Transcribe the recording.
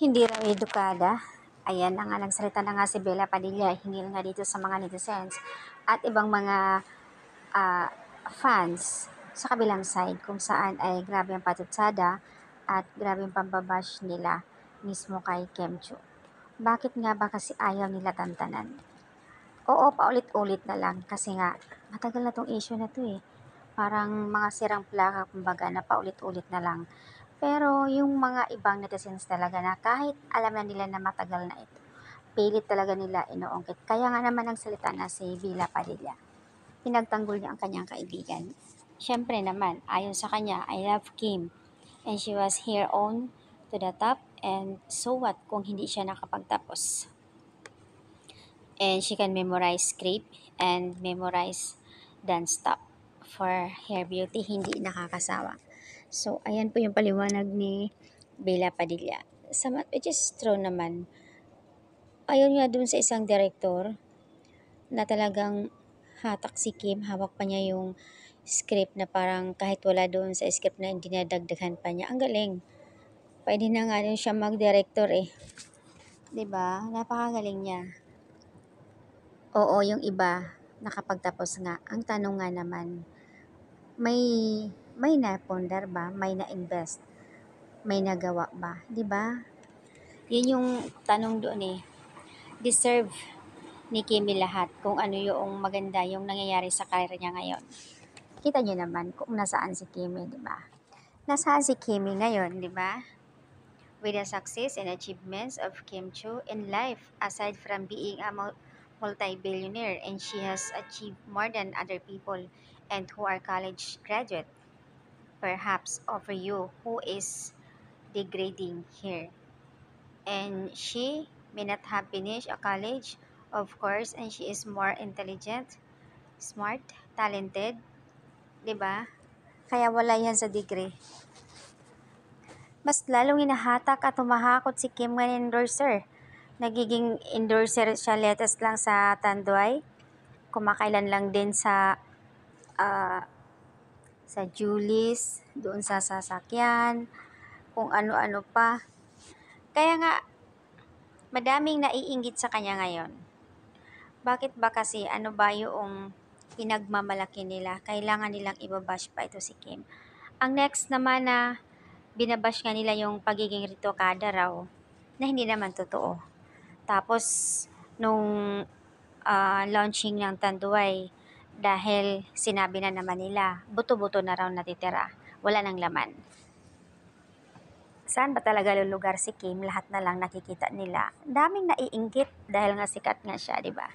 Hindi raw edukada. Ayan na nga, nagsalita na nga si Bella Padilla hinggil nga dito sa mga netizens at ibang mga ah, fans sa kabilang side kung saan ay grabe ang patutsada at grabe ang pambabash nila mismo kay Kim Chiu. Bakit nga ba kasi ayaw nila tantanan? Oo, paulit-ulit na lang kasi nga matagal na tong issue na to eh. Parang mga sirang plaka kumbaga na paulit-ulit na lang. Pero yung mga ibang netizens talaga na kahit alam na nila na matagal na ito, pilit talaga nila inuungkit. Kaya nga naman ang salita na si Villa Padilla. Pinagtanggol niya ang kanyang kaibigan. Siyempre naman, ayon sa kanya, I love Kim and she was here on to the top and so what kung hindi siya nakapagtapos. And she can memorize script and memorize dance step for hair beauty, hindi nakakasawa. So, ayan po yung paliwanag ni Bella Padilla. Which is true naman. Ayon nga dun sa isang director na talagang hatak si Kim, hawak pa niya yung script na parang kahit wala doon sa script na dinadagdagan pa niya. Ang galing. Pwede na nga din siya mag-director eh. 'Di ba? Napakagaling niya. Oo, yung iba nakapagtapos nga. Ang tanong nga naman, may may napundar ba? May na-invest? May nagawa ba? 'Di ba? Yun yung tanong doon eh. Deserve ni Kimi lahat kung ano yung maganda yung nangyayari sa career niya ngayon. Kita niyo naman kung nasaan si Kimi, 'di ba? Nasaan si Kimi ngayon, 'di ba? With the success and achievements of Kim Chiu in life, aside from being a multi-billionaire, and she has achieved more than other people and who are college graduate, perhaps over you who is degrading here. And she may not have finished a college, of course, and she is more intelligent, smart, talented, 'di ba? Kaya wala yan sa degree. Mas lalong hinahatak at humahakot si Kim nga endorser. Nagiging endorser siya latest lang sa Tanduay. Kumakailan lang din ah, sa Julis, doon sa sasakyan, kung ano-ano pa. Kaya nga, madaming naiinggit sa kanya ngayon. Bakit ba kasi ano ba yung pinagmamalaki nila? Kailangan nilang ibabash pa ito si Kim. Ang next naman na binabash nga nila yung pagiging ritokada raw na hindi naman totoo. Tapos, nung launching ng Tanduay, dahil sinabi na naman nila, buto-buto na raw natitira. Wala nang laman. Saan ba talaga lulugar si Kim? Lahat na lang nakikita nila. Daming naiinggit dahil nga sikat nga siya, di ba?